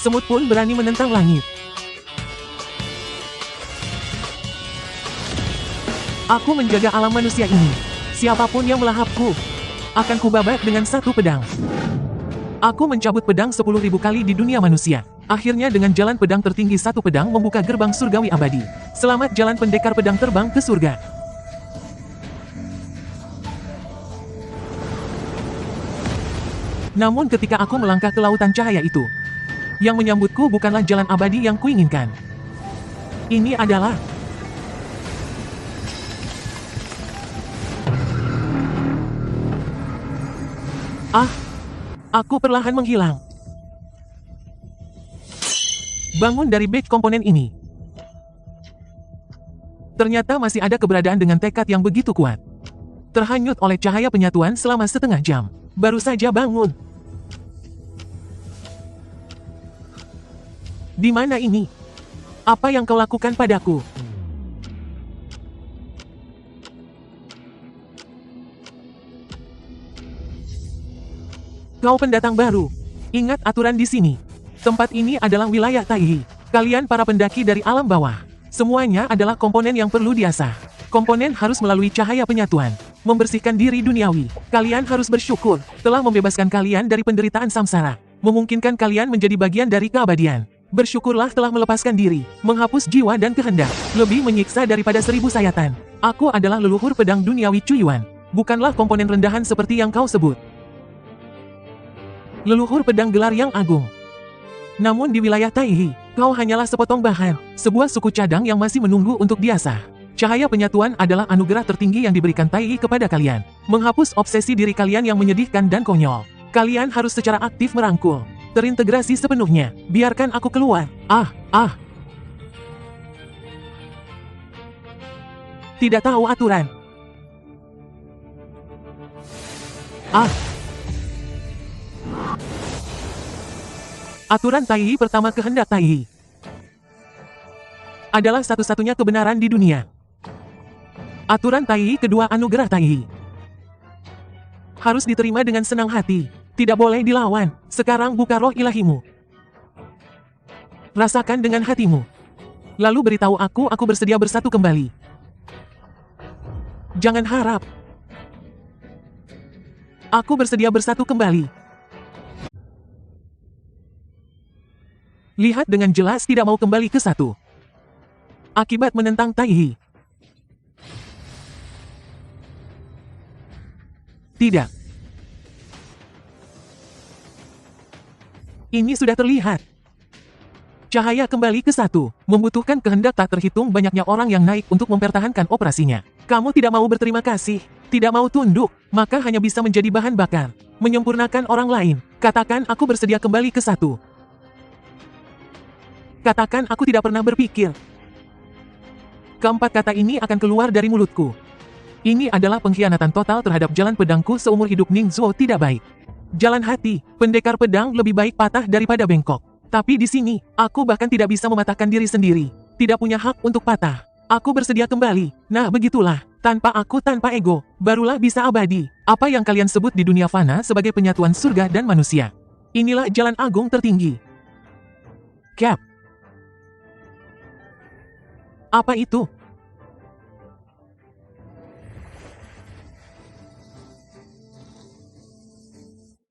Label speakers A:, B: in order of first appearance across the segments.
A: Semut pun berani menentang langit. Aku menjaga alam manusia ini. Siapapun yang melahapku, akan kubabat dengan satu pedang. Aku mencabut pedang 10.000 kali di dunia manusia. Akhirnya dengan jalan pedang tertinggi satu pedang membuka gerbang surgawi abadi. Selamat jalan pendekar pedang terbang ke surga. Namun ketika aku melangkah ke lautan cahaya itu, yang menyambutku bukanlah jalan abadi yang kuinginkan. Ini adalah aku perlahan menghilang. Bangun dari bait komponen ini. Ternyata masih ada keberadaan dengan tekad yang begitu kuat. Terhanyut oleh cahaya penyatuan selama setengah jam. Baru saja bangun. Di mana ini? Apa yang kau lakukan padaku? Kau pendatang baru. Ingat aturan di sini. Tempat ini adalah wilayah Taihi. Kalian para pendaki dari alam bawah. Semuanya adalah komponen yang perlu diasah. Komponen harus melalui cahaya penyatuan. Membersihkan diri duniawi. Kalian harus bersyukur. Telah membebaskan kalian dari penderitaan samsara. Memungkinkan kalian menjadi bagian dari keabadian. Bersyukurlah telah melepaskan diri. Menghapus jiwa dan kehendak. Lebih menyiksa daripada 1000 sayatan. Aku adalah leluhur pedang duniawi Cuyuan. Bukanlah komponen rendahan seperti yang kau sebut. Leluhur pedang gelar yang agung. Namun di wilayah Taihi, kau hanyalah sepotong bahan, sebuah suku cadang yang masih menunggu untuk diasah. Cahaya penyatuan adalah anugerah tertinggi yang diberikan Taihi kepada kalian. Menghapus obsesi diri kalian yang menyedihkan dan konyol. Kalian harus secara aktif merangkul. Terintegrasi sepenuhnya. Biarkan aku keluar. Tidak tahu aturan. Aturan Taihi pertama kehendak Taihi adalah satu-satunya kebenaran di dunia. Aturan Taihi kedua anugerah Taihi harus diterima dengan senang hati. Tidak boleh dilawan. Sekarang buka roh ilahimu. Rasakan dengan hatimu. Lalu beritahu aku bersedia bersatu kembali. Jangan harap. Aku bersedia bersatu kembali. Lihat dengan jelas tidak mau kembali ke satu. Akibat menentang Taihi. Tidak. Ini sudah terlihat. Cahaya kembali ke satu. Membutuhkan kehendak tak terhitung banyaknya orang yang naik untuk mempertahankan operasinya. Kamu tidak mau berterima kasih. Tidak mau tunduk. Maka hanya bisa menjadi bahan bakar. Menyempurnakan orang lain. Katakan aku bersedia kembali ke satu. Katakan aku tidak pernah berpikir. Keempat kata ini akan keluar dari mulutku. Ini adalah pengkhianatan total terhadap jalan pedangku seumur hidup Ning Zuo tidak baik. Jalan hati, pendekar pedang lebih baik patah daripada bengkok. Tapi di sini, aku bahkan tidak bisa mematahkan diri sendiri. Tidak punya hak untuk patah. Aku bersedia kembali. Nah begitulah. Tanpa aku, tanpa ego, barulah bisa abadi. Apa yang kalian sebut di dunia fana sebagai penyatuan surga dan manusia. Inilah jalan agung tertinggi. Cap. Apa itu?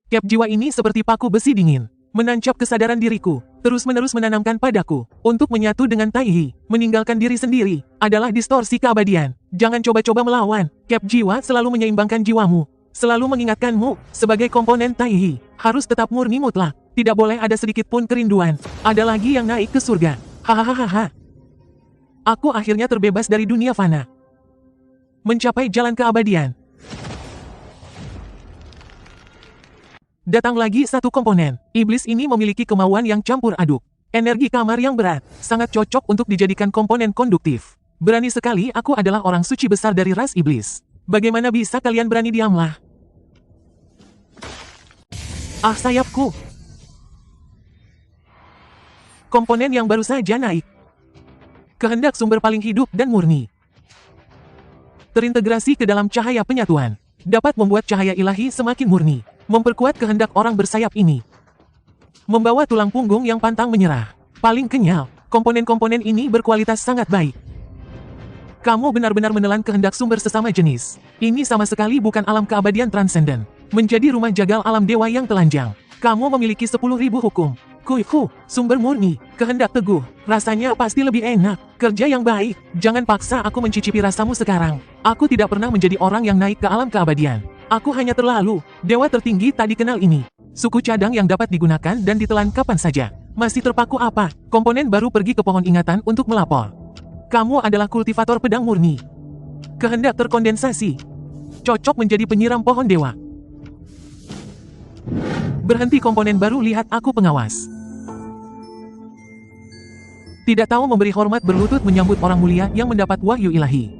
A: Cap jiwa ini seperti paku besi dingin. Menancap kesadaran diriku. Terus-menerus menanamkan padaku. Untuk menyatu dengan Taihi. Meninggalkan diri sendiri. Adalah distorsi keabadian. Jangan coba-coba melawan. Cap jiwa selalu menyeimbangkan jiwamu. Selalu mengingatkanmu. Sebagai komponen Taihi. Harus tetap murni mutlak. Tidak boleh ada sedikit pun kerinduan. Ada lagi yang naik ke surga. Hahaha. Aku akhirnya terbebas dari dunia fana. Mencapai jalan keabadian. Datang lagi satu komponen. Iblis ini memiliki kemauan yang campur aduk. Energi kamar yang berat. Sangat cocok untuk dijadikan komponen konduktif. Berani sekali aku adalah orang suci besar dari ras iblis. Bagaimana bisa kalian berani diamlah? Sayapku. Komponen yang baru saja naik. Kehendak sumber paling hidup dan murni. Terintegrasi ke dalam cahaya penyatuan. Dapat membuat cahaya ilahi semakin murni. Memperkuat kehendak orang bersayap ini. Membawa tulang punggung yang pantang menyerah. Paling kenyal, komponen-komponen ini berkualitas sangat baik. Kamu benar-benar menelan kehendak sumber sesama jenis. Ini sama sekali bukan alam keabadian transenden. Menjadi rumah jagal alam dewa yang telanjang. Kamu memiliki 10.000 hukum. Kuiku, sumber murni, kehendak teguh. Rasanya pasti lebih enak. Kerja yang baik. Jangan paksa aku mencicipi rasamu sekarang. Aku tidak pernah menjadi orang yang naik ke alam keabadian. Aku hanya terlalu. Dewa tertinggi tak dikenal ini. Suku cadang yang dapat digunakan dan ditelan kapan saja. Masih terpaku apa? Komponen baru pergi ke pohon ingatan untuk melapor. Kamu adalah kultivator pedang murni. Kehendak terkondensasi. Cocok menjadi penyiram pohon dewa. Berhenti komponen baru, lihat aku pengawas. Tidak tahu memberi hormat, berlutut menyambut orang mulia yang mendapat wahyu ilahi.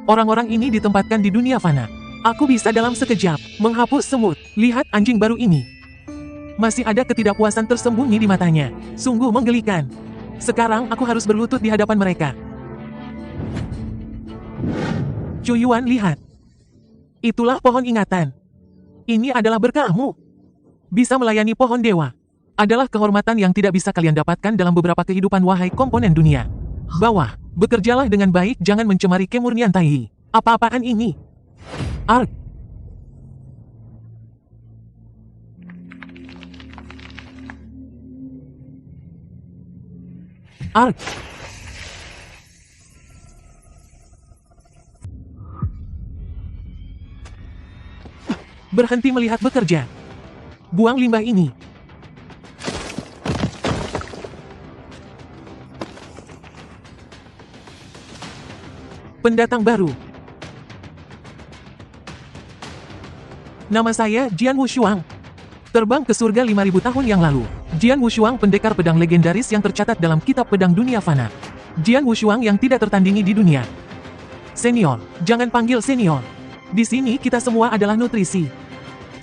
A: Orang-orang ini ditempatkan di dunia fana. Aku bisa dalam sekejap menghapus semut. Lihat anjing baru ini. Masih ada ketidakpuasan tersembunyi di matanya. Sungguh menggelikan. Sekarang aku harus berlutut di hadapan mereka. Cuyuan, lihat. Itulah pohon ingatan. Ini adalah berkahmu. Bisa melayani pohon dewa. Adalah kehormatan yang tidak bisa kalian dapatkan dalam beberapa kehidupan, wahai komponen dunia. Bawah, bekerjalah dengan baik, jangan mencemari kemurnian Taihi. Apa-apaan ini? Ark. Ark. Berhenti melihat bekerja. Buang limbah ini. Pendatang baru. Nama saya Jian Wushuang. Terbang ke surga 5.000 tahun yang lalu. Jian Wushuang, pendekar pedang legendaris yang tercatat dalam kitab pedang dunia fana. Jian Wushuang yang tidak tertandingi di dunia. Senior, jangan panggil senior. Di sini kita semua adalah nutrisi.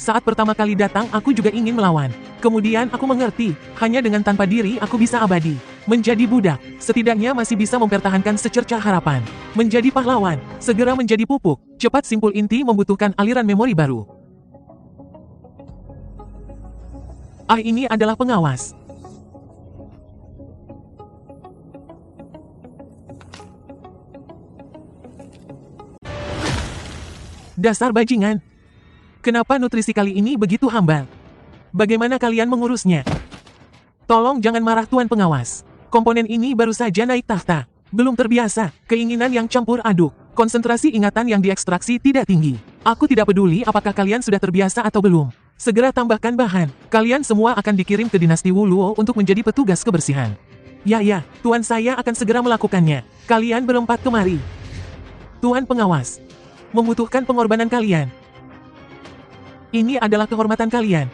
A: Saat pertama kali datang aku juga ingin melawan. Kemudian aku mengerti, hanya dengan tanpa diri aku bisa abadi. Menjadi budak, setidaknya masih bisa mempertahankan secercah harapan. Menjadi pahlawan, segera menjadi pupuk. Cepat, simpul inti membutuhkan aliran memori baru. Ini adalah pengawas. Dasar bajingan. Kenapa nutrisi kali ini begitu hambar? Bagaimana kalian mengurusnya? Tolong jangan marah, Tuan Pengawas. Komponen ini baru saja naik tahta. Belum terbiasa, keinginan yang campur aduk. Konsentrasi ingatan yang diekstraksi tidak tinggi. Aku tidak peduli apakah kalian sudah terbiasa atau belum. Segera tambahkan bahan. Kalian semua akan dikirim ke dinasti Wuluo untuk menjadi petugas kebersihan. Ya, Tuan, saya akan segera melakukannya. Kalian berempat kemari. Tuan Pengawas. Membutuhkan pengorbanan kalian. Ini adalah kehormatan kalian.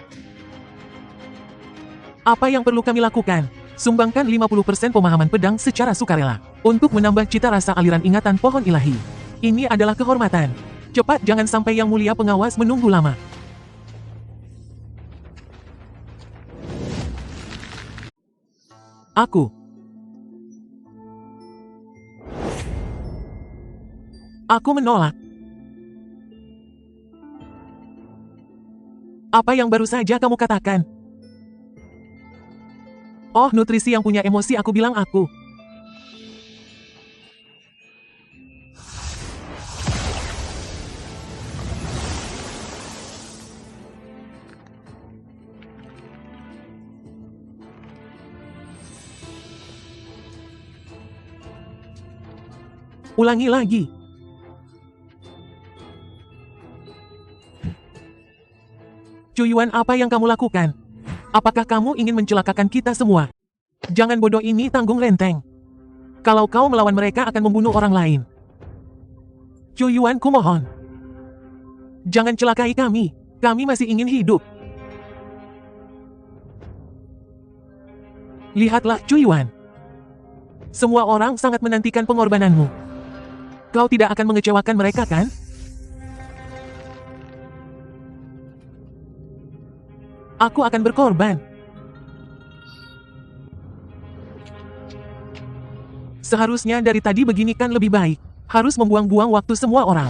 A: Apa yang perlu kami lakukan? Sumbangkan 50% pemahaman pedang secara sukarela. Untuk menambah cita rasa aliran ingatan pohon ilahi. Ini adalah kehormatan. Cepat, jangan sampai Yang Mulia Pengawas menunggu lama. Aku menolak. Apa yang baru saja kamu katakan? Oh, nutrisi yang punya emosi, aku bilang aku. Ulangi lagi. Cuyuan, apa yang kamu lakukan? Apakah kamu ingin mencelakakan kita semua? Jangan bodoh, ini tanggung renteng. Kalau kau melawan mereka akan membunuh orang lain. Cuyuan, kumohon. Jangan celakai kami. Kami masih ingin hidup. Lihatlah, Cuyuan. Semua orang sangat menantikan pengorbananmu. Kau tidak akan mengecewakan mereka, kan? Aku akan berkorban. Seharusnya dari tadi begini kan lebih baik. Harus membuang-buang waktu semua orang.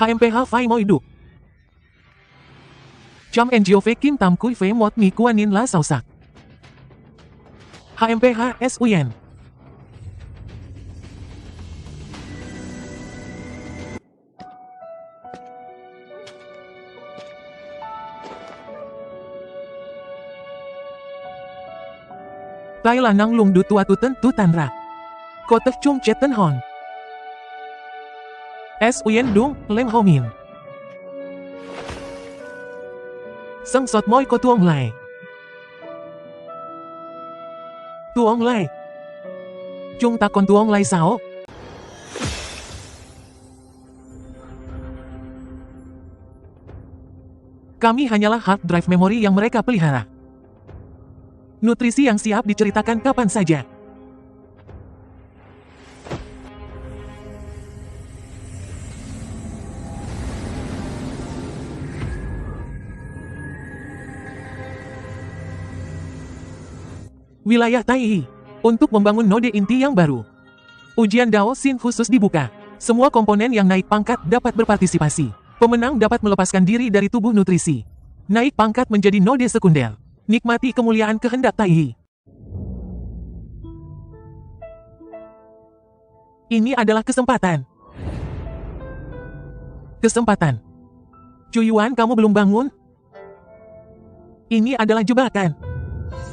A: HMPH Phai Moi Duk. Cham NGOV Kim Tam Kui Phế Một Mi Kuanin La Sao Sak. HMPH SUN. Tai là năng lùng đu tua tu tân tu tàn rạc. Cô tất chung chết tân hòn. SUN đúng, lem hô mìn. Sang sọt môi cô tuông lại. Tuông lại. Chúng ta còn tuông lại sao? Kami hanyalah hard drive memory yang mereka pelihara. Nutrisi yang siap diceritakan kapan saja. Wilayah Taiyi. Untuk membangun node inti yang baru. Ujian Dao Xin khusus dibuka. Semua komponen yang naik pangkat dapat berpartisipasi. Pemenang dapat melepaskan diri dari tubuh nutrisi. Naik pangkat menjadi node sekunder. Nikmati kemuliaan kehendak Taiyi. Ini adalah kesempatan. Kesempatan. Cuyuan, kamu belum bangun? Ini adalah jebakan.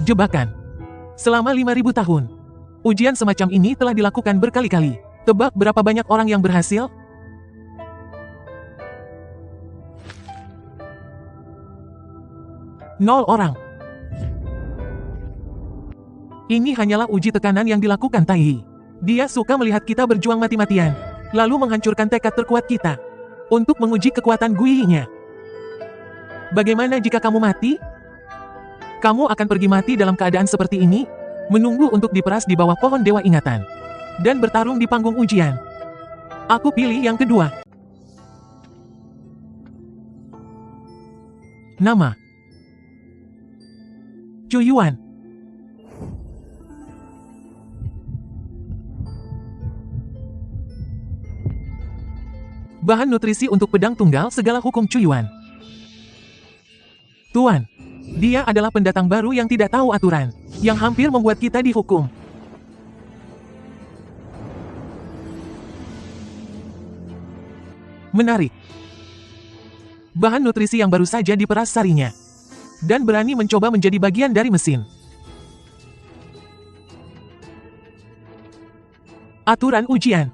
A: Jebakan. Selama 5.000 tahun. Ujian semacam ini telah dilakukan berkali-kali. Tebak berapa banyak orang yang berhasil? Nol orang. Ini hanyalah uji tekanan yang dilakukan Taiyi. Dia suka melihat kita berjuang mati-matian, lalu menghancurkan tekad terkuat kita untuk menguji kekuatan Guiyi-nya. Bagaimana jika kamu mati? Kamu akan pergi mati dalam keadaan seperti ini, menunggu untuk diperas di bawah pohon Dewa Ingatan, dan bertarung di panggung ujian. Aku pilih yang kedua. Nama Cuyuan. Bahan nutrisi untuk pedang tunggal segala hukum Cuyuan. Tuan, dia adalah pendatang baru yang tidak tahu aturan, yang hampir membuat kita dihukum. Menarik. Bahan nutrisi yang baru saja diperas sarinya. Dan berani mencoba menjadi bagian dari mesin. Aturan ujian.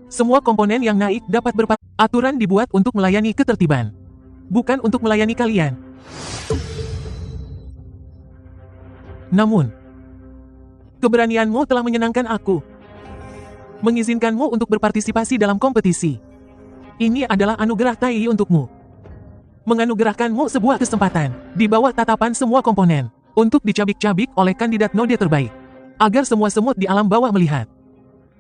A: Semua komponen yang naik dapat aturan dibuat untuk melayani ketertiban. Bukan untuk melayani kalian. Namun, keberanianmu telah menyenangkan aku. Mengizinkanmu untuk berpartisipasi dalam kompetisi. Ini adalah anugerah Taiyi untukmu. Menganugerahkanmu sebuah kesempatan, di bawah tatapan semua komponen, untuk dicabik-cabik oleh kandidat node terbaik. Agar semua semut di alam bawah melihat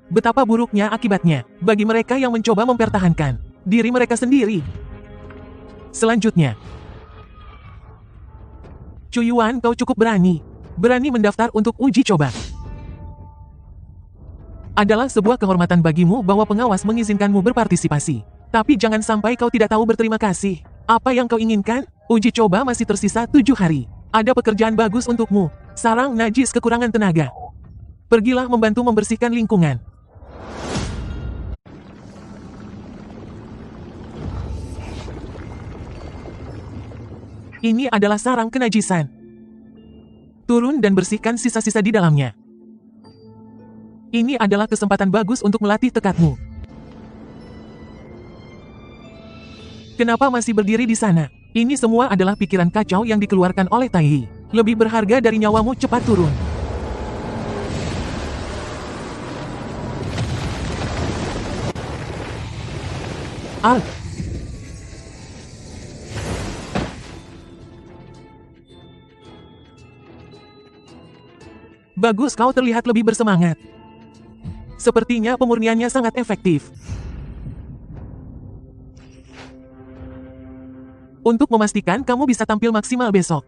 A: betapa buruknya akibatnya, bagi mereka yang mencoba mempertahankan diri mereka sendiri. Selanjutnya, Cuyuan, kau cukup berani. Berani mendaftar untuk uji coba. Adalah sebuah kehormatan bagimu bahwa pengawas mengizinkanmu berpartisipasi. Tapi jangan sampai kau tidak tahu berterima kasih. Apa yang kau inginkan? Uji coba masih tersisa 7 hari. Ada pekerjaan bagus untukmu. Sarang najis kekurangan tenaga. Pergilah membantu membersihkan lingkungan. Ini adalah sarang kenajisan. Turun dan bersihkan sisa-sisa di dalamnya. Ini adalah kesempatan bagus untuk melatih tekadmu. Kenapa masih berdiri di sana? Ini semua adalah pikiran kacau yang dikeluarkan oleh Taiyi. Lebih berharga dari nyawamu, cepat turun. Al. Bagus, kau terlihat lebih bersemangat. Sepertinya pemurniannya sangat efektif. Untuk memastikan kamu bisa tampil maksimal besok,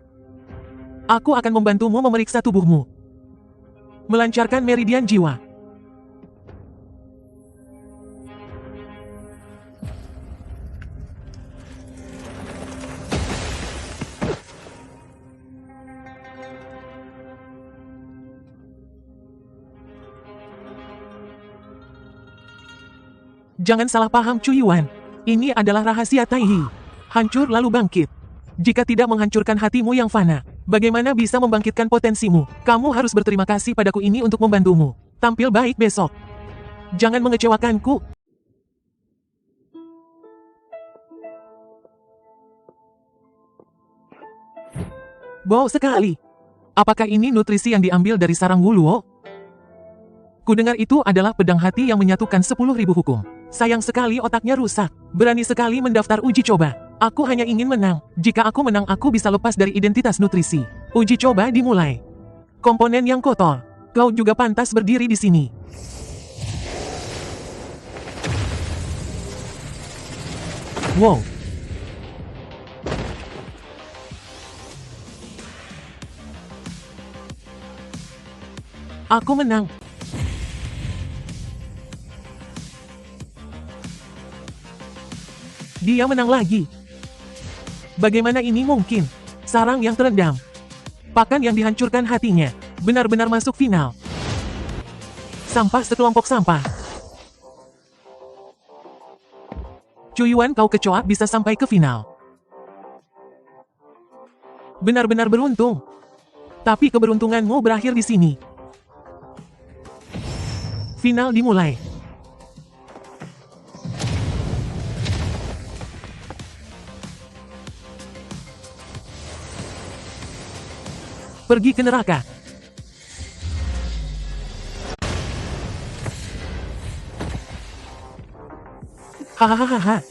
A: aku akan membantumu memeriksa tubuhmu. Melancarkan meridian jiwa. Jangan salah paham Cui Yuan. Ini adalah rahasia Taiyi. Hancur lalu bangkit. Jika tidak menghancurkan hatimu yang fana, bagaimana bisa membangkitkan potensimu? Kamu harus berterima kasih padaku ini untuk membantumu. Tampil baik besok. Jangan mengecewakanku. Wow sekali. Apakah ini nutrisi yang diambil dari sarang Wuluo? Kudengar itu adalah pedang hati yang menyatukan 10.000 hukum. Sayang sekali otaknya rusak. Berani sekali mendaftar uji coba. Aku hanya ingin menang. Jika aku menang aku bisa lepas dari identitas nutrisi. Uji coba dimulai. Komponen yang kotor. Kau juga pantas berdiri di sini. Wow. Aku menang. Dia menang lagi. Bagaimana ini mungkin? Sarang yang terendam. Pakan yang dihancurkan hatinya. Benar-benar masuk final. Sampah sekelompok sampah. Cui Yuan kau kecoa bisa sampai ke final. Benar-benar beruntung. Tapi keberuntunganmu berakhir di sini. Final dimulai. Pergi ke neraka. Hahaha.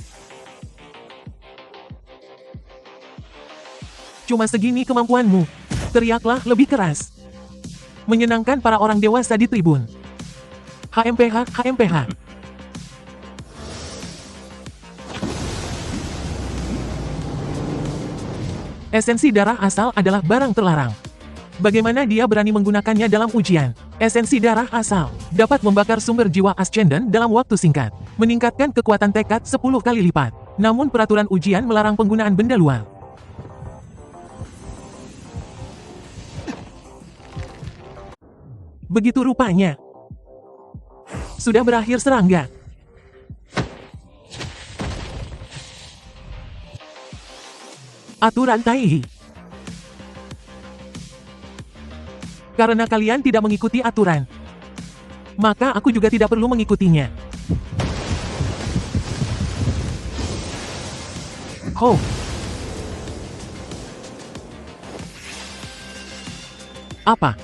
A: Cuma segini kemampuanmu. Teriaklah lebih keras. Menyenangkan para orang dewasa di tribun. HMPH, HMPH. Esensi darah asal adalah barang terlarang. Bagaimana dia berani menggunakannya dalam ujian? Esensi darah asal dapat membakar sumber jiwa Ascendant dalam waktu singkat, meningkatkan kekuatan tekad 10 kali lipat. Namun peraturan ujian melarang penggunaan benda luar. Begitu rupanya. Sudah berakhir serangga. Aturan Taiyi. Karena kalian tidak mengikuti aturan, maka aku juga tidak perlu mengikutinya. Ho. Apa?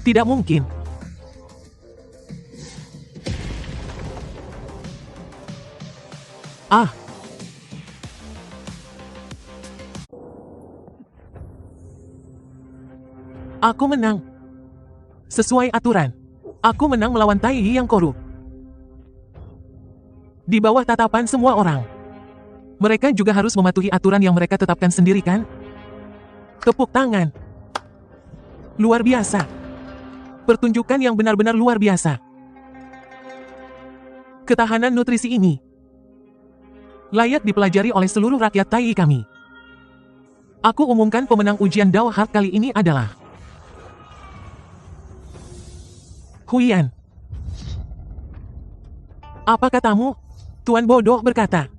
A: Tidak mungkin. Ah. Aku menang. Sesuai aturan. Aku menang melawan Taiyi yang korup. Di bawah tatapan semua orang. Mereka juga harus mematuhi aturan yang mereka tetapkan sendiri kan? Tepuk tangan. Luar biasa. Pertunjukan yang benar-benar luar biasa. Ketahanan nutrisi ini layak dipelajari oleh seluruh rakyat Taiyi kami. Aku umumkan pemenang ujian Dao Heart kali ini adalah Huiyan. Apa katamu? Tuan bodoh berkata.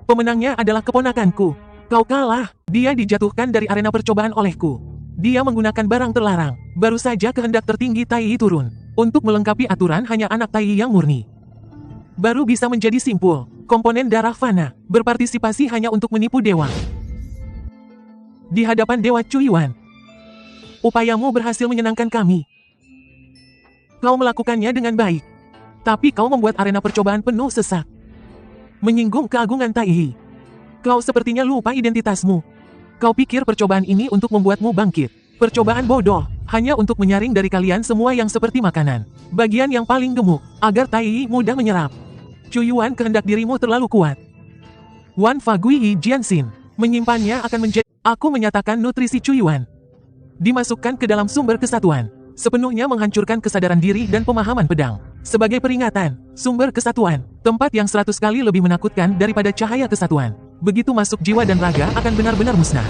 A: Pemenangnya adalah keponakanku. Kau kalah. Dia dijatuhkan dari arena percobaan olehku. Dia menggunakan barang terlarang. Baru saja kehendak tertinggi Taiyi turun. Untuk melengkapi aturan hanya anak Taiyi yang murni. Baru bisa menjadi simpul. Komponen darah fana. Berpartisipasi hanya untuk menipu dewa. Di hadapan Dewa Cui Yuan. Upayamu berhasil menyenangkan kami. Kau melakukannya dengan baik. Tapi kau membuat arena percobaan penuh sesak. Menyinggung keagungan Taiyi. Kau sepertinya lupa identitasmu. Kau pikir percobaan ini untuk membuatmu bangkit. Percobaan bodoh, hanya untuk menyaring dari kalian semua yang seperti makanan. Bagian yang paling gemuk, agar Taiyi mudah menyerap. Cui Yuan kehendak dirimu terlalu kuat. Wan Fagui Jianxin, menyimpannya akan menjadi... Aku menyatakan nutrisi Cui Yuan. Dimasukkan ke dalam sumber kesatuan. Sepenuhnya menghancurkan kesadaran diri dan pemahaman pedang. Sebagai peringatan, sumber kesatuan, tempat yang 100 kali lebih menakutkan daripada cahaya kesatuan. Begitu masuk jiwa dan raga akan benar-benar musnah.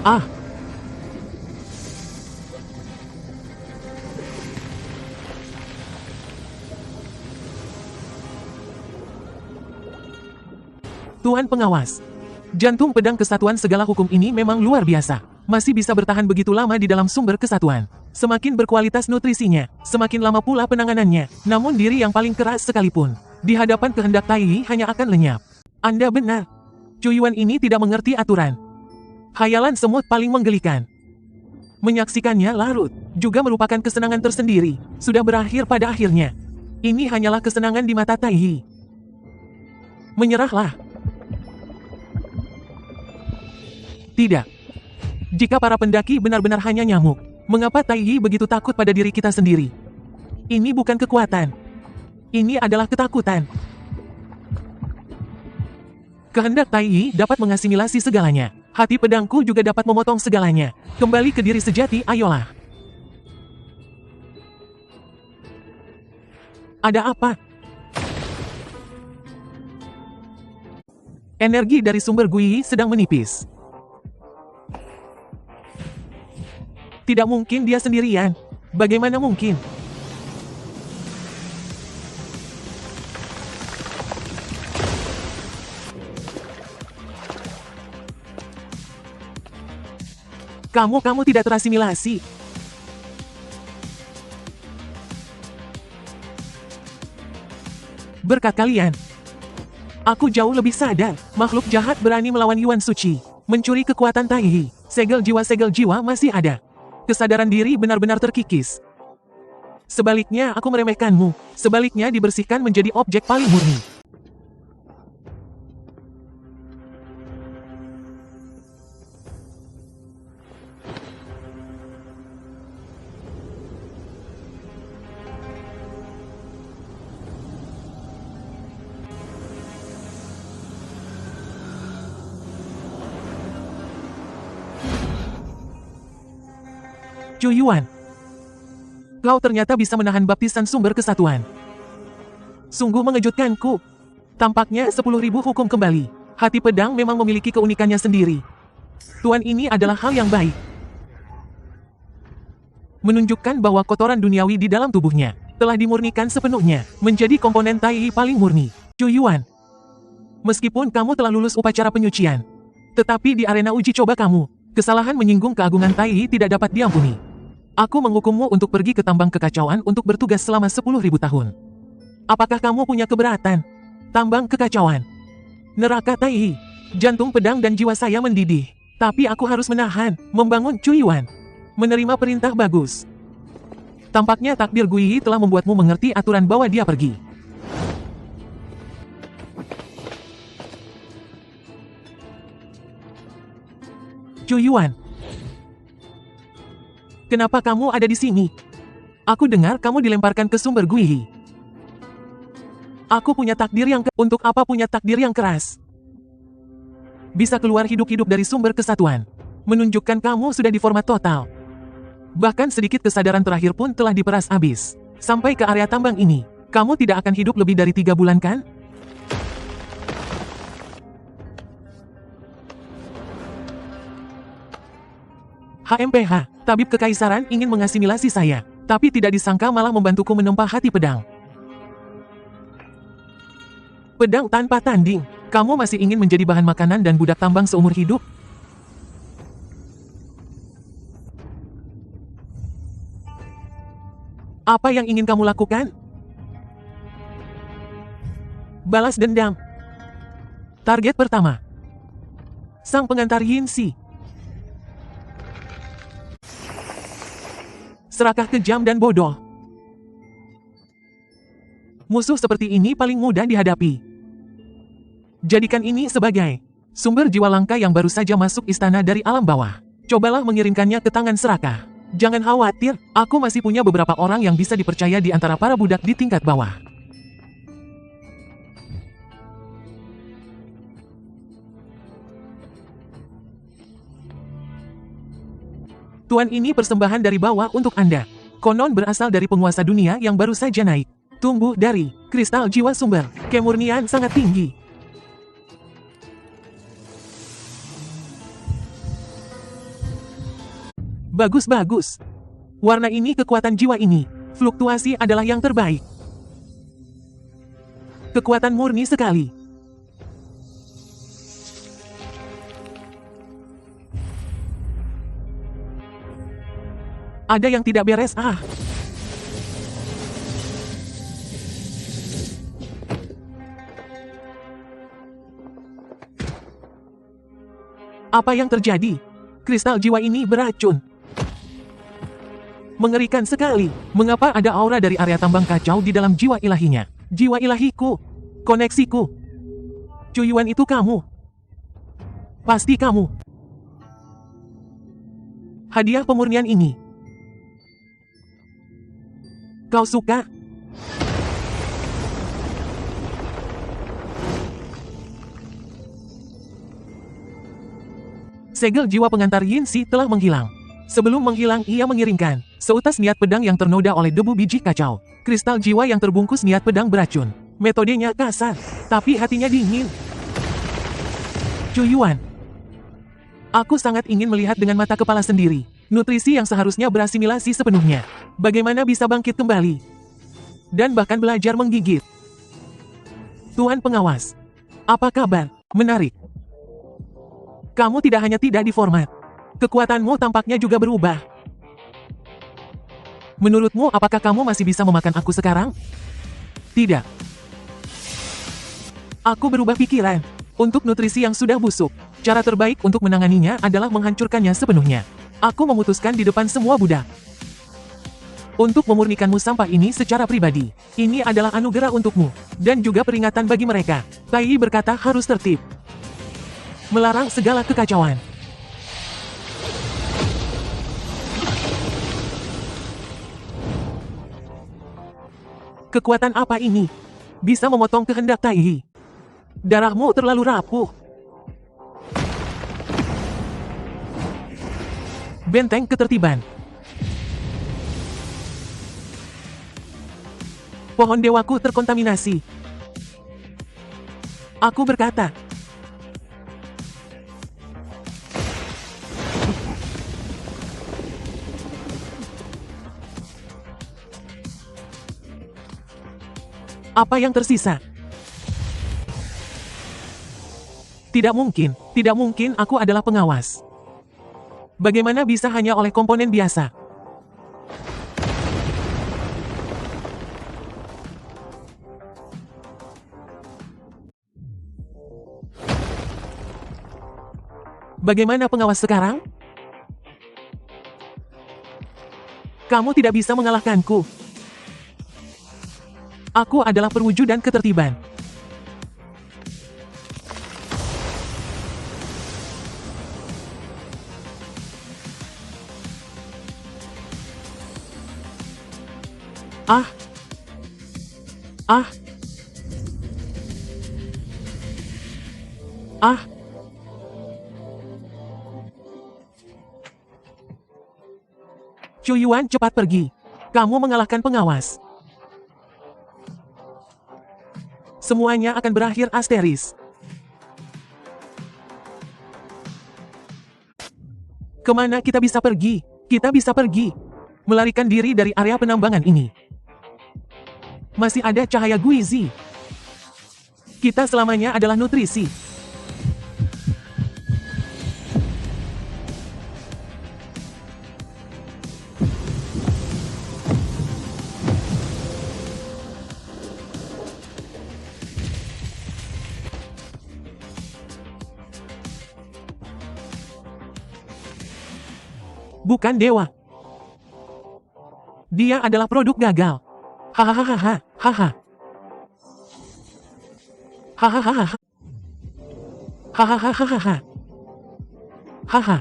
A: Ah! Tuan pengawas. Jantung pedang kesatuan segala hukum ini memang luar biasa. Masih bisa bertahan begitu lama di dalam sumber kesatuan. Semakin berkualitas nutrisinya, semakin lama pula penanganannya. Namun diri yang paling keras sekalipun, di hadapan kehendak Tai Yi hanya akan lenyap. Anda benar. Cuyuan ini tidak mengerti aturan. Khayalan semut paling menggelikan. Menyaksikannya larut, juga merupakan kesenangan tersendiri. Sudah berakhir pada akhirnya. Ini hanyalah kesenangan di mata Tai Yi. Menyerahlah. Tidak. Jika para pendaki benar-benar hanya nyamuk, mengapa Tai Yi begitu takut pada diri kita sendiri? Ini bukan kekuatan. Ini adalah ketakutan. Kehendak Tai Yi dapat mengasimilasi segalanya. Hati pedangku juga dapat memotong segalanya. Kembali ke diri sejati, ayolah. Ada apa? Energi dari sumber Guiyi sedang menipis. Tidak mungkin dia sendirian. Bagaimana mungkin? Kamu tidak terasimilasi. Berkat kalian, aku jauh lebih sadar. Makhluk jahat berani melawan Yuan Suci, mencuri kekuatan Tai Yi. Segel jiwa masih ada. Kesadaran diri benar-benar terkikis. Sebaliknya aku meremehkanmu. Sebaliknya dibersihkan menjadi objek paling murni. Cuyuan, kau ternyata bisa menahan baptisan sumber kesatuan. Sungguh mengejutkanku. Tampaknya 10.000 hukum kembali. Hati pedang memang memiliki keunikannya sendiri. Tuan, ini adalah hal yang baik. Menunjukkan bahwa kotoran duniawi di dalam tubuhnya telah dimurnikan sepenuhnya, menjadi komponen Tai Yi paling murni. Cuyuan, meskipun kamu telah lulus upacara penyucian, tetapi di arena uji coba kamu, kesalahan menyinggung keagungan Tai Yi tidak dapat diampuni. Aku menghukummu untuk pergi ke tambang kekacauan untuk bertugas selama 10.000 tahun. Apakah kamu punya keberatan? Tambang kekacauan. Neraka Tai Yi. Jantung pedang dan jiwa saya mendidih. Tapi aku harus menahan, membangun Cuyuan. Menerima perintah bagus. Tampaknya takdir Guiyi telah membuatmu mengerti aturan bawa dia pergi. Cuyuan. Kenapa kamu ada di sini? Aku dengar kamu dilemparkan ke sumber Guiyi. Aku punya takdir yang untuk apa punya takdir yang keras? Bisa keluar hidup-hidup dari sumber kesatuan. Menunjukkan kamu sudah di format total. Bahkan sedikit kesadaran terakhir pun telah diperas habis. Sampai ke area tambang ini, kamu tidak akan hidup lebih dari 3 bulan kan? HMPH, tabib kekaisaran ingin mengasimilasi saya, tapi tidak disangka malah membantuku menempa hati pedang. Pedang tanpa tanding, kamu masih ingin menjadi bahan makanan dan budak tambang seumur hidup? Apa yang ingin kamu lakukan? Balas dendam. Target pertama. Sang pengantar Yinsi. Serakah kejam dan bodoh. Musuh seperti ini paling mudah dihadapi. Jadikan ini sebagai sumber jiwa langka yang baru saja masuk istana dari alam bawah. Cobalah mengirimkannya ke tangan Serakah. Jangan khawatir, aku masih punya beberapa orang yang bisa dipercaya di antara para budak di tingkat bawah. Tuan, ini persembahan dari bawah untuk Anda. Konon berasal dari penguasa dunia yang baru saja naik. Tumbuh dari kristal jiwa sumber. Kemurnian sangat tinggi. Bagus-bagus. Warna ini kekuatan jiwa ini. Fluktuasi adalah yang terbaik. Kekuatan murni sekali. Ada yang tidak beres, Apa yang terjadi? Kristal jiwa ini beracun. Mengerikan sekali. Mengapa ada aura dari area tambang kacau di dalam jiwa ilahinya? Jiwa ilahiku. Koneksiku. Cuyuan itu kamu. Pasti kamu. Hadiah pemurnian ini. Kau suka? Segel jiwa pengantar Yinsi telah menghilang. Sebelum menghilang, ia mengiringkan seutas niat pedang yang ternoda oleh debu biji kacau. Kristal jiwa yang terbungkus niat pedang beracun. Metodenya kasar, tapi hatinya dingin. Cuyuan. Aku sangat ingin melihat dengan mata kepala sendiri. Nutrisi yang seharusnya berasimilasi sepenuhnya. Bagaimana bisa bangkit kembali? Dan bahkan belajar menggigit. Tuan pengawas. Apa kabar? Menarik. Kamu tidak hanya tidak diformat. Kekuatanmu tampaknya juga berubah. Menurutmu apakah kamu masih bisa memakan aku sekarang? Tidak. Aku berubah pikiran. Untuk nutrisi yang sudah busuk, cara terbaik untuk menanganinya adalah menghancurkannya sepenuhnya. Aku memutuskan di depan semua budak. Untuk memurnikanmu sampah ini secara pribadi. Ini adalah anugerah untukmu. Dan juga peringatan bagi mereka. Tai berkata harus tertib. Melarang segala kekacauan. Kekuatan apa ini? Bisa memotong kehendak Tai. Darahmu terlalu rapuh. Benteng ketertiban. Pohon dewaku terkontaminasi. Aku berkata. Apa yang tersisa? Tidak mungkin aku adalah pengawas. Bagaimana bisa hanya oleh komponen biasa? Bagaimana pengawas sekarang? Kamu tidak bisa mengalahkanku. Aku adalah perwujudan ketertiban. Cuyuan, cepat pergi. Kamu mengalahkan pengawas. Semuanya akan berakhir asteris. Kemana kita bisa pergi? Kita bisa pergi. Melarikan diri dari area penambangan ini. Masih ada cahaya Guizi. Kita selamanya adalah nutrisi. Bukan dewa. Dia adalah produk gagal. Hahaha. Hahaha. Hahaha. Hahaha. Hahaha.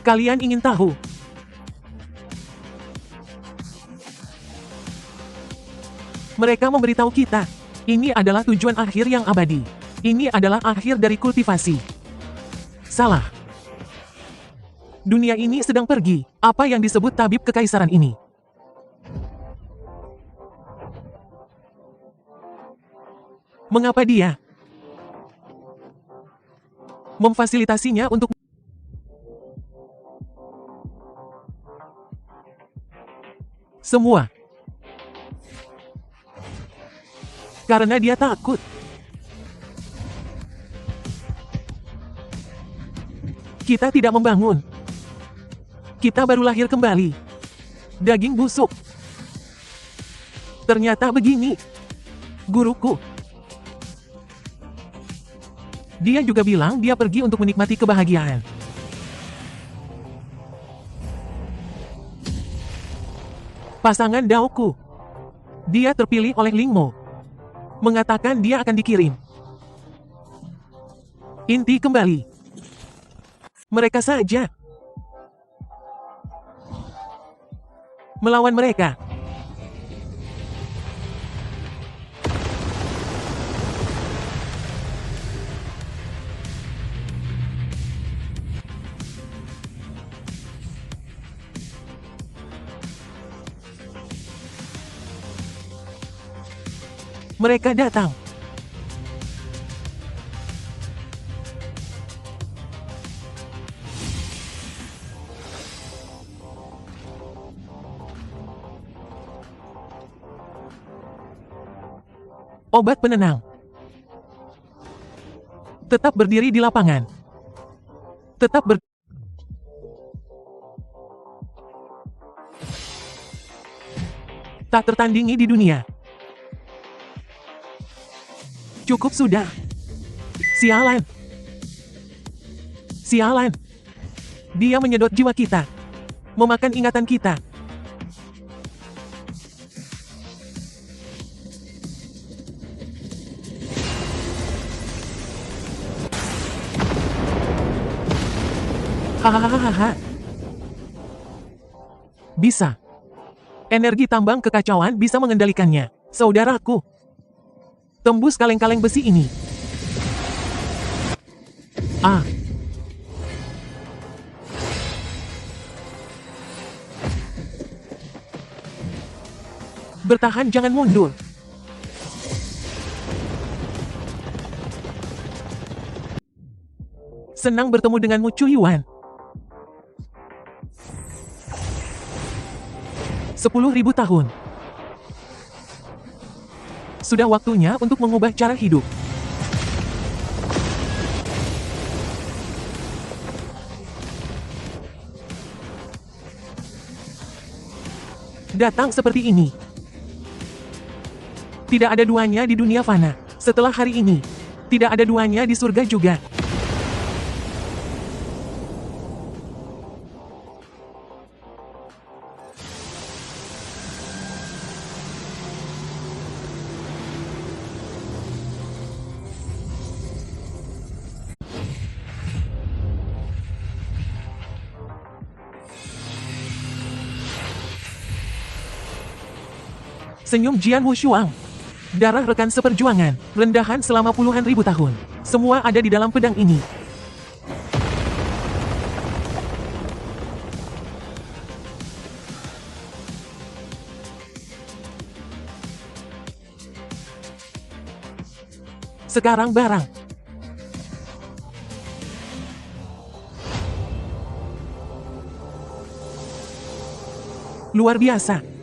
A: Kalian ingin tahu? Mereka memberitahu kita. Ini adalah tujuan akhir yang abadi. Ini adalah akhir dari kultivasi. Salah. Dunia ini sedang pergi. Apa yang disebut tabib kekaisaran ini? Mengapa dia memfasilitasinya untuk semua? Karena dia takut. Kita tidak membangun. Kita baru lahir kembali. Daging busuk. Ternyata begini. Guruku. Dia juga bilang dia pergi untuk menikmati kebahagiaan. Pasangan Daoku. Dia terpilih oleh Lingmo. Mengatakan dia akan dikirim. Inti kembali. Mereka saja. Melawan mereka. Mereka datang. Obat penenang. Tetap berdiri di lapangan. Tetap tak tertandingi di dunia. Cukup sudah. Sialan. Sialan. Dia menyedot jiwa kita. Memakan ingatan kita. Hahaha. Bisa. Energi tambang kekacauan bisa mengendalikannya. Saudaraku. Tembus kaleng-kaleng besi ini. Ah. Bertahan, jangan mundur. Senang bertemu denganmu, Chu Yuan. 10.000 tahun. Sudah waktunya untuk mengubah cara hidup. Datang seperti ini. Tidak ada duanya di dunia fana. Setelah hari ini, tidak ada duanya di surga juga. Senyum Jian Wushuang. Darah rekan seperjuangan, rendahan selama puluhan ribu tahun. Semua ada di dalam pedang ini. Sekarang barang. Luar biasa.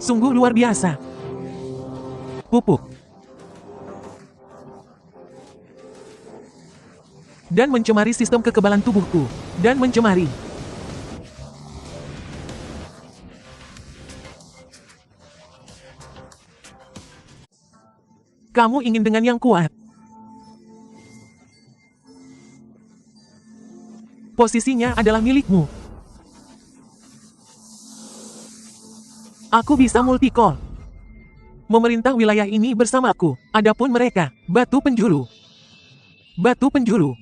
A: Sungguh luar biasa. Pupuk. Dan mencemari sistem kekebalan tubuhku. Dan mencemari. Kamu ingin dengan yang kuat. Posisinya adalah milikmu. Aku bisa multi-core. Memerintah wilayah ini bersamaku. Adapun mereka, batu penjuru. Batu penjuru.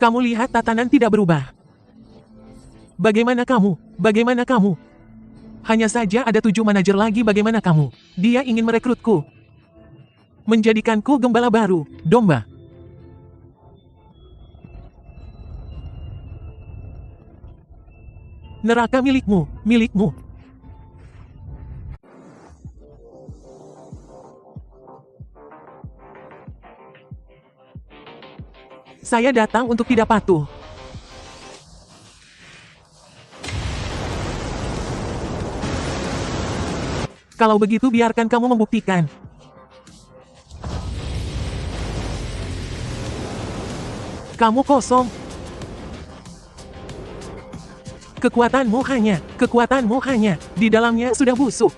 A: Kamu lihat tatanan tidak berubah. Bagaimana kamu? Bagaimana kamu? Hanya saja ada 7 manajer lagi. Bagaimana kamu? Dia ingin merekrutku. Menjadikanku gembala baru, domba. Neraka milikmu, milikmu. Saya datang untuk tidak patuh. Kalau begitu biarkan kamu membuktikan. Kamu kosong. Kekuatanmu hanya, di dalamnya sudah busuk.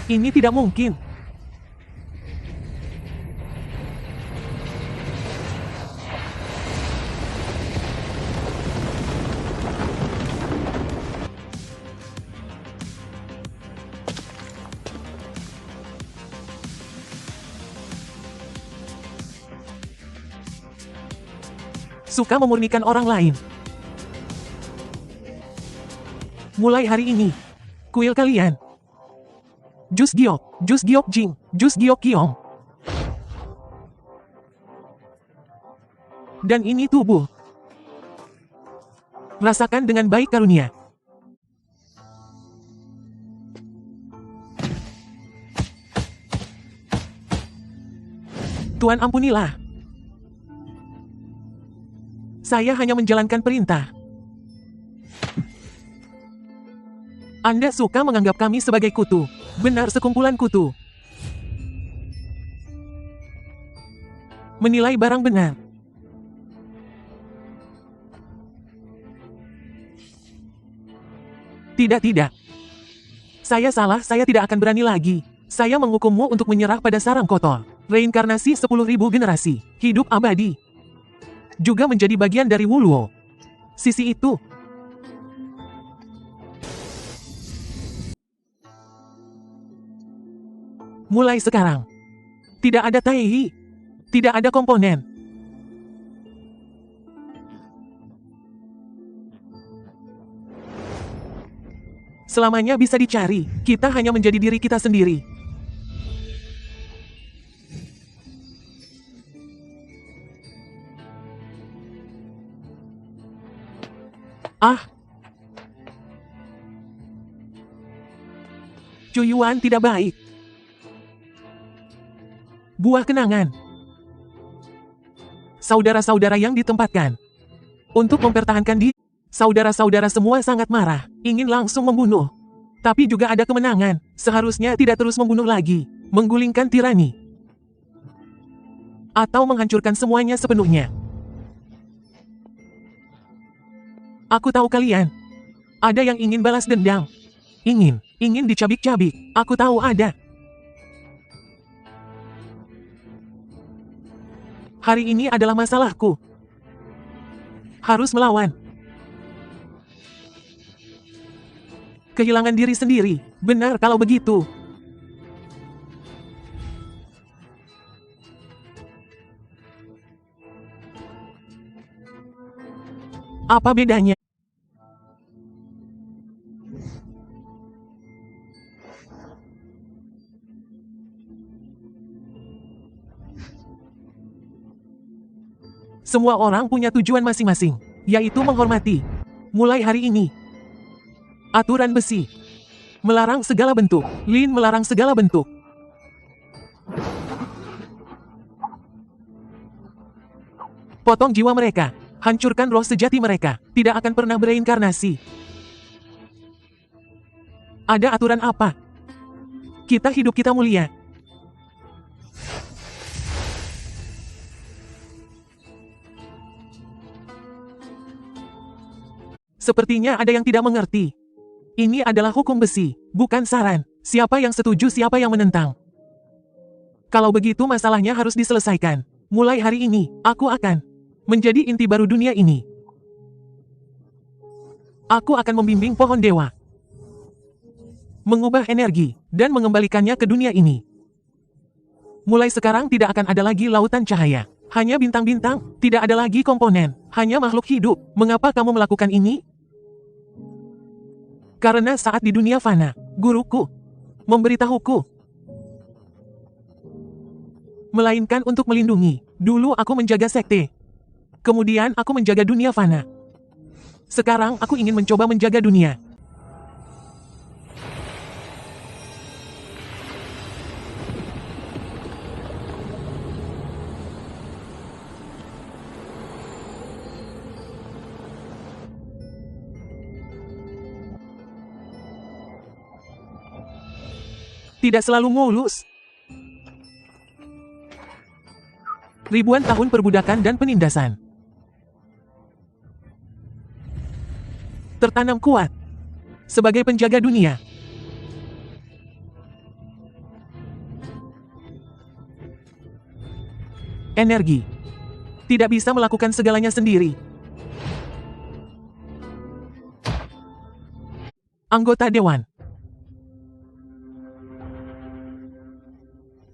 A: Ini tidak mungkin. Suka memurnikan orang lain. Mulai hari ini, kuil kalian. Jus Giok Jing, Jus Giok Kiong. Dan ini tubuh. Rasakan dengan baik karunia. Tuan ampunilah. Saya hanya menjalankan perintah. Anda suka menganggap kami sebagai kutu. Benar, sekumpulan kutu. Menilai barang benar. Tidak. Saya salah, saya tidak akan berani lagi. Saya menghukummu untuk menyerah pada sarang kotor. Reinkarnasi 10.000 generasi. Hidup abadi. Juga menjadi bagian dari Wuluo. Sisi itu. Mulai sekarang. Tidak ada Taihi. Tidak ada komponen. Selamanya bisa dicari. Kita hanya menjadi diri kita sendiri. Cuyuan tidak baik. Buah kenangan. Saudara-saudara yang ditempatkan. Untuk mempertahankan diri, saudara-saudara semua sangat marah, ingin langsung membunuh. Tapi juga ada kemenangan, seharusnya tidak terus membunuh lagi, menggulingkan tirani. Atau menghancurkan semuanya sepenuhnya. Aku tahu kalian. Ada yang ingin balas dendam. Ingin dicabik-cabik. Aku tahu ada. Hari ini adalah masalahku. Harus melawan. Kehilangan diri sendiri. Benar kalau begitu. Apa bedanya? Semua orang punya tujuan masing-masing, yaitu menghormati. Mulai hari ini. Aturan besi. Melarang segala bentuk. Lin melarang segala bentuk. Potong jiwa mereka. Hancurkan roh sejati mereka. Tidak akan pernah bereinkarnasi. Ada aturan apa? Kita hidup kita mulia. Sepertinya ada yang tidak mengerti. Ini adalah hukum besi, bukan saran. Siapa yang setuju, siapa yang menentang. Kalau begitu masalahnya harus diselesaikan. Mulai hari ini, aku akan menjadi inti baru dunia ini. Aku akan membimbing pohon dewa, mengubah energi, dan mengembalikannya ke dunia ini. Mulai sekarang tidak akan ada lagi lautan cahaya. Hanya bintang-bintang, tidak ada lagi komponen, hanya makhluk hidup. Mengapa kamu melakukan ini? Karena saat di dunia fana, guruku memberitahuku. Melainkan untuk melindungi. Dulu aku menjaga sekte. Kemudian aku menjaga dunia fana. Sekarang aku ingin mencoba menjaga dunia. Tidak selalu mulus. Ribuan tahun perbudakan dan penindasan. Tertanam kuat. Sebagai penjaga dunia. Energi. Tidak bisa melakukan segalanya sendiri. Anggota Dewan.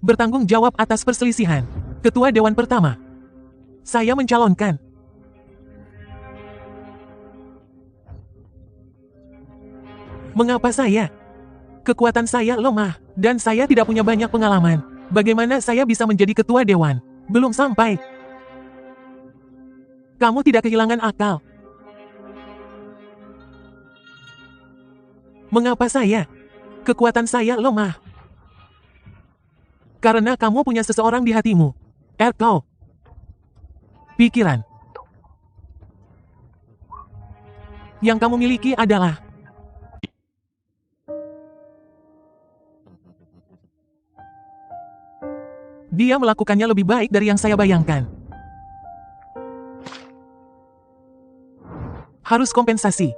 A: Bertanggung jawab atas perselisihan. Ketua Dewan pertama. Saya mencalonkan. Mengapa saya? Kekuatan saya lemah, dan saya tidak punya banyak pengalaman. Bagaimana saya bisa menjadi ketua dewan? Belum sampai. Kamu tidak kehilangan akal. Mengapa saya? Kekuatan saya lemah. Karena kamu punya seseorang di hatimu. Kau. Pikiran. Yang kamu miliki adalah dia melakukannya lebih baik dari yang saya bayangkan. Harus kompensasi.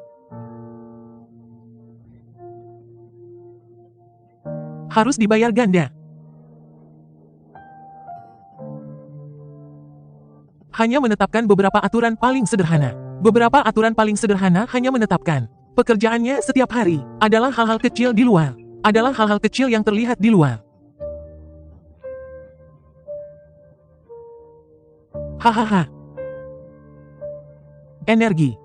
A: Harus dibayar ganda. Hanya menetapkan beberapa aturan paling sederhana. Beberapa aturan paling sederhana hanya menetapkan. Pekerjaannya setiap hari adalah hal-hal kecil di luar. Adalah hal-hal kecil yang terlihat di luar. Hahaha. Energi.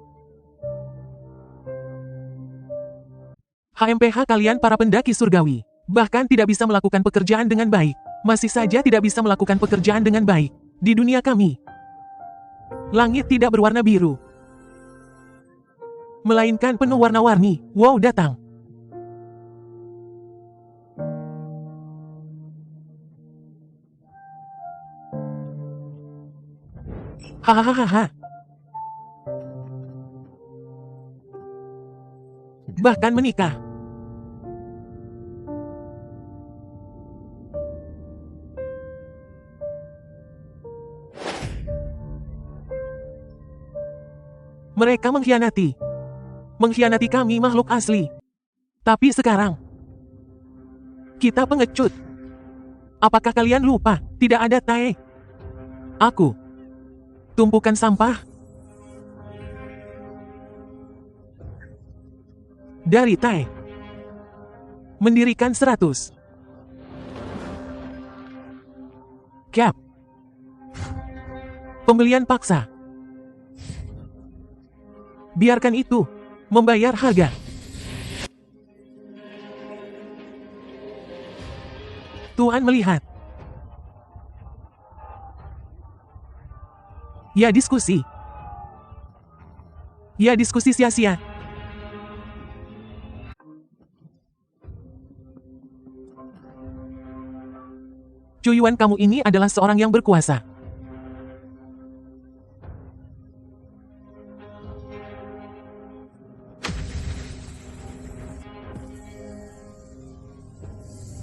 A: HMPH kalian para pendaki surgawi. Bahkan tidak bisa melakukan pekerjaan dengan baik. Masih saja tidak bisa melakukan pekerjaan dengan baik. Di dunia kami. Langit tidak berwarna biru. Melainkan penuh warna-warni. Wow datang. Hahaha. Bahkan menikah. Mereka mengkhianati. Mengkhianati kami makhluk asli. Tapi sekarang, kita pengecut. Apakah kalian lupa? Tidak ada Tai. Aku. Tumpukan sampah. Dari Tai. Mendirikan 100. Cap. Pembelian paksa. Biarkan itu. Membayar harga. Tuan melihat. Ya diskusi. Ya diskusi sia-sia. Cuyuan kamu ini adalah seorang yang berkuasa.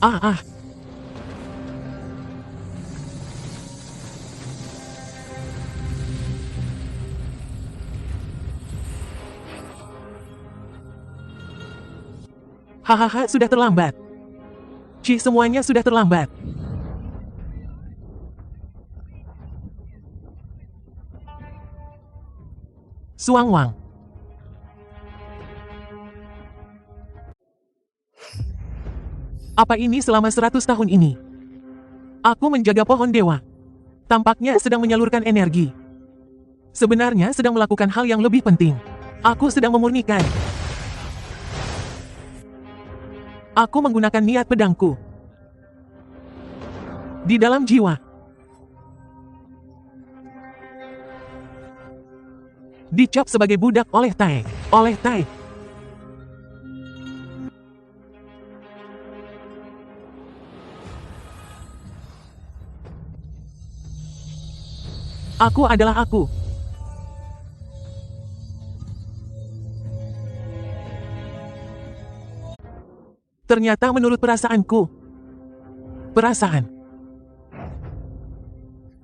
A: Ah. Hahaha, sudah terlambat. Semuanya sudah terlambat. Suang Wang. Apa ini selama 100 tahun ini? Aku menjaga pohon dewa. Tampaknya sedang menyalurkan energi. Sebenarnya sedang melakukan hal yang lebih penting. Aku sedang memurnikan. Aku menggunakan niat pedangku. Di dalam jiwa. Dicap sebagai budak oleh Tai. Oleh Tai. Aku adalah aku. Ternyata menurut perasaanku. Perasaan.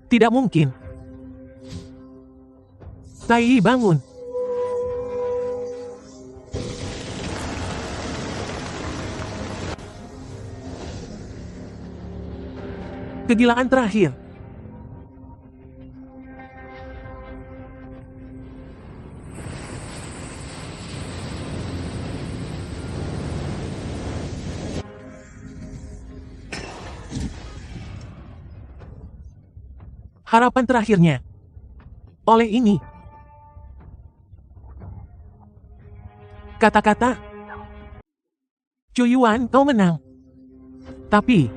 A: Tidak mungkin. Tai, bangun. Kegilaan terakhir. Harapan terakhirnya. Oleh ini. Kata-kata. Chuyuan, kau menang. Tapi.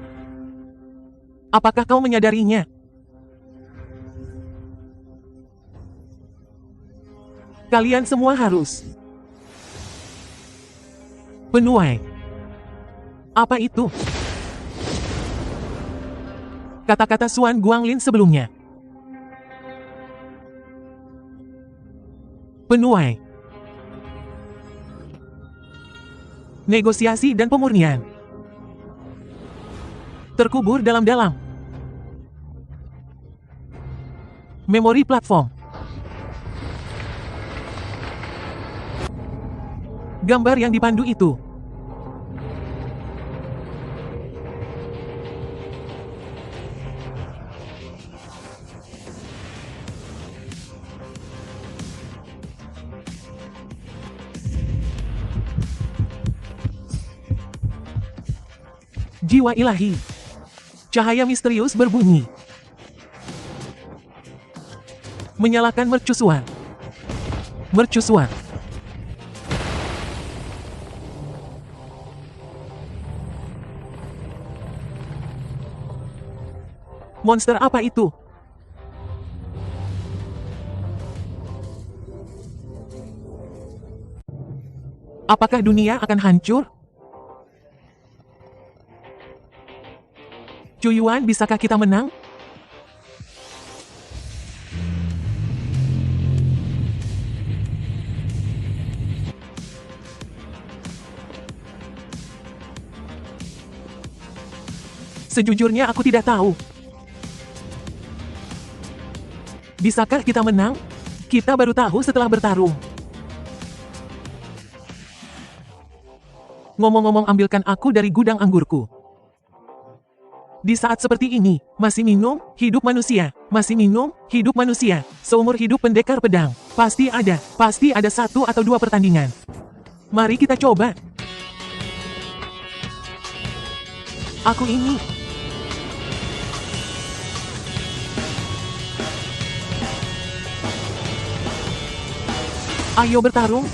A: Apakah kau menyadarinya? Kalian semua harus. Penuai. Apa itu? Kata-kata Xuan Guanglin sebelumnya. Penuai. Negosiasi dan pemurnian. Terkubur dalam-dalam. Memori platform. Gambar yang dipandu itu. Jiwa ilahi. Cahaya misterius berbunyi. Menyalakan mercusuar. Mercusuar. Monster apa itu? Apakah dunia akan hancur? Chuyuan, bisakah kita menang? Sejujurnya aku tidak tahu. Bisakah kita menang? Kita baru tahu setelah bertarung. Ngomong-ngomong, ambilkan aku dari gudang anggurku. Di saat seperti ini, masih minum, hidup manusia. Masih minum, hidup manusia. Seumur hidup pendekar pedang. Pasti ada 1 atau 2 pertandingan. Mari kita coba. Aku ini. Ayo bertarung.